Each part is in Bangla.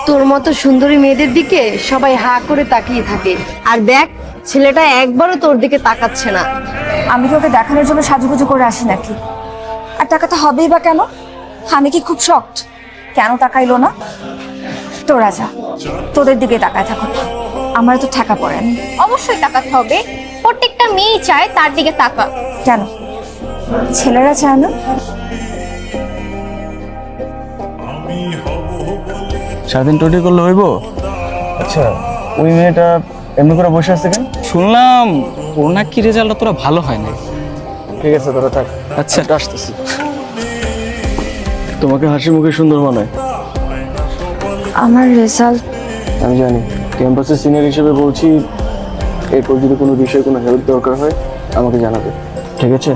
তোর মতো সুন্দরী মেয়েদের দিকে সবাই হা করে তাকিয়ে থাকে, আর দেখ ছেলেটা একবারও তোর দিকে তাকাচ্ছে না। আমি কি ওকে দেখানোর জন্য সাজুগুজু করে আসি নাকি? আর টাকাটা হবেই বা কেন? আমি কি খুব শক্ট? কেন তাকাইলো না? তোরা যা, তোদের দিকে তাকায় থাকো, আমার তো ঠেকা পড়েনি। অবশ্যই তাকাতে হবে, প্রত্যেকটা মেয়ে চায় তার দিকে তাকা। কেন ছেলেরা চায় না? সারাদিন টোটি করলে হইব? আচ্ছা, ওই মেয়েটা এমনি করে বসে আছে কেন? শুনলাম ওর নাকি রেজাল্টটা তোরা ভালো হয় না। ঠিক আছে, তোরা থাক। আচ্ছা আসতেছি। তোমাকে হাসি মুখে সুন্দর মানায়। আমার রেজাল্ট আমি জানি, ক্যাম্পাসের সিনিয়র হিসেবে বলছি, এরপর যদি কোনো বিষয়ে কোনো হেল্প দরকার হয় আমাকে জানাবে, ঠিক আছে?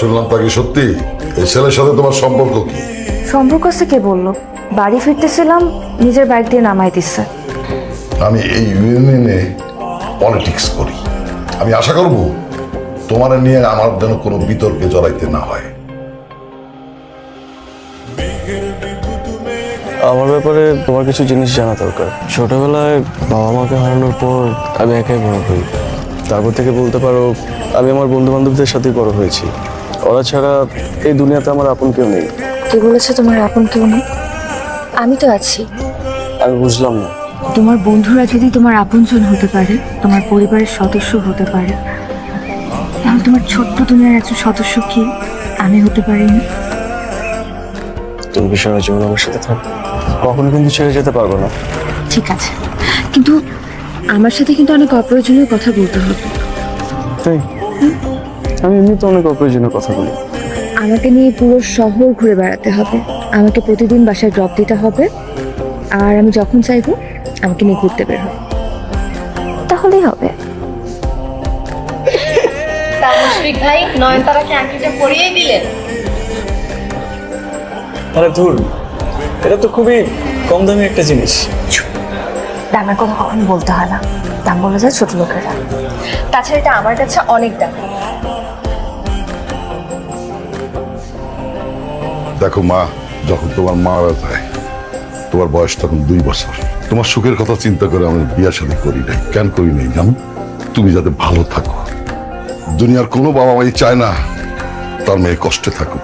শুনলাম তাকে সত্যি এই ছেলের সাথে তোমার সম্পর্ক কি? সম্পর্ক আছে কে বললো? বাড়ি ফিরতেছিলাম, নিজের বাইক দিয়ে নামাই দিচ্ছে। আমি এই ইউনিয়নে পলিটিক্স করি, আমি আশা করব তোমার নিয়ে আমার যেন কোনো বিতর্কে জড়াইতে না হয়। আমার ব্যাপারে তোমার কিছু জিনিস জানা দরকার। ছোটবেলায় বাবা মাকে হারানোর পর আমি একাই বড় হই। তারপর থেকে বলতে পারো আমি আমার বন্ধু বান্ধবদের সাথেই বড় হয়েছি। ওরা ছাড়া এই দুনিয়াতে আমার আপন কেউ নেই। কে বলেছে তোমার আপন কেউ নেই? আমি তো আছি। আমি বুঝলাম না। তোমার বন্ধুরা যদি তোমার আপনজন হতে পারে, তোমার পরিবারের সদস্য হতে পারে, তাহলে তোমার ছোট্ট দুনিয়ার একজন সদস্য কি আমি হতে পারিনি? তুমি কি সারা জীবন আমার সাথে থাকবে? কখনো কিন্তু ছেড়ে যেতে পারবো না। ঠিক আছে, কিন্তু আমার সাথে কিন্তু অনেক অপ্রয়োজনীয় কথা বলতে হবে। তাই আমি এমনিতে অনেক অপ্রয়োজনীয় কথা বলি। আমাকে নিয়ে পুরো শহর ঘুরে বেড়াতে হবে, আমাকে প্রতিদিন বাসায় ড্রপ দিতে হবে, আর আমি যখন চাইবো আমাকে নিয়ে ঘুরতে বের হবে, তাহলেই হবে। তা মুশফিক ভাই, নয়নতারাকে আংটিটা পরিয়ে দিলেন? আরে ধুর, এটা তো খুবই কম দামি একটা জিনিস। দামের কথা কখনো বলতে হয় না, দাম বলে যায় ছোট লোকেরা। তাছাড়া এটা আমার কাছে অনেক দাম। দেখো মা, যখন তোমার মারা যায় তোমার বয়স তখন 2 বছর। তোমার সুখের কথা চিন্তা করে আমি বিয়ে শাদী করি নাই। কেন করি নাই জানো? তুমি যাতে ভালো থাকো। দুনিয়ার কোনো বাবা মাই চায় না তার মেয়ে কষ্টে থাকুক,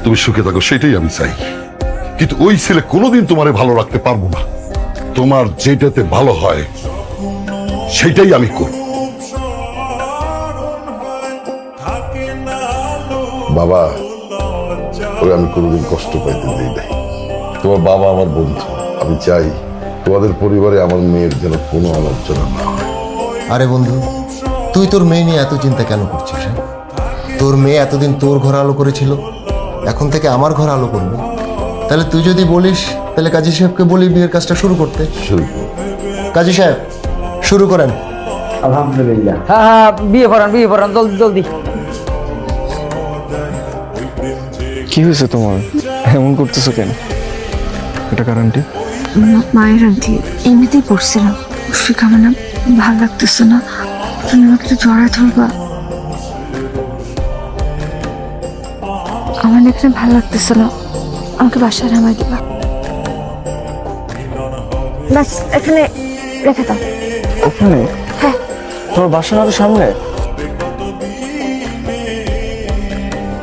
তুমি সুখে থাকো, সেটাই আমি চাই। কিন্তু ওই ছেলে কোনোদিন তোমারে ভালো রাখতে পারবো না। তোমার যেটাতে ভালো হয় সেটাই আমি করব। বাবা, ওরে আমি কোনোদিন কষ্ট পাইতে দিই নাই। তোমার বাবা আমার বন্ধু, আমি চাই তোমাদের পরিবারে আমার মেয়ের যেন কোনো আলোচনা না হয়। আরে বন্ধু, তুই তোর মেয়ে নিয়ে এত চিন্তা কেন করছিস? হ্যাঁ, তোর মেয়ে এতদিন তোর ঘর আলো করেছিল, এখন থেকে আমার ঘর আলো করবে। তাহলে তুই যদি বলিস, তাহলে কাজী সাহেবকে বলি বিয়ের কাজটা শুরু করতে। শুরু করো। কাজী সাহেব, শুরু করেন। আলহামদুলিল্লাহ। হ্যাঁ হ্যাঁ, বিয়ে পড়ান জলদি জলদি। কি হয়েছে তোমার? এমন করতেছো কেন? এটা কারণটি? মায়ের আন্টি এমনিতেই পড়ছিলাম। মুশফিক, আমার না ভালো লাগতেছে না, তুমি আমাকে একটু জড়ায় ধরবা। আমার না এখানে ভালো লাগতেছে না, আমাকে বাসায় নামাই দিবা। ব্যাস এখানে রেখে দাও। ওখানে? হ্যাঁ। তোমার বাসা না তো সামনে?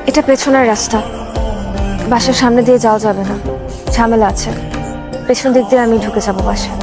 এটা পেছনের রাস্তা, বাসার সামনে দিয়ে যাওয়া যাবে না, ঝামেলা আছে। পেছন দিক দিয়ে আমি ঢুকে যাবো বাসায়।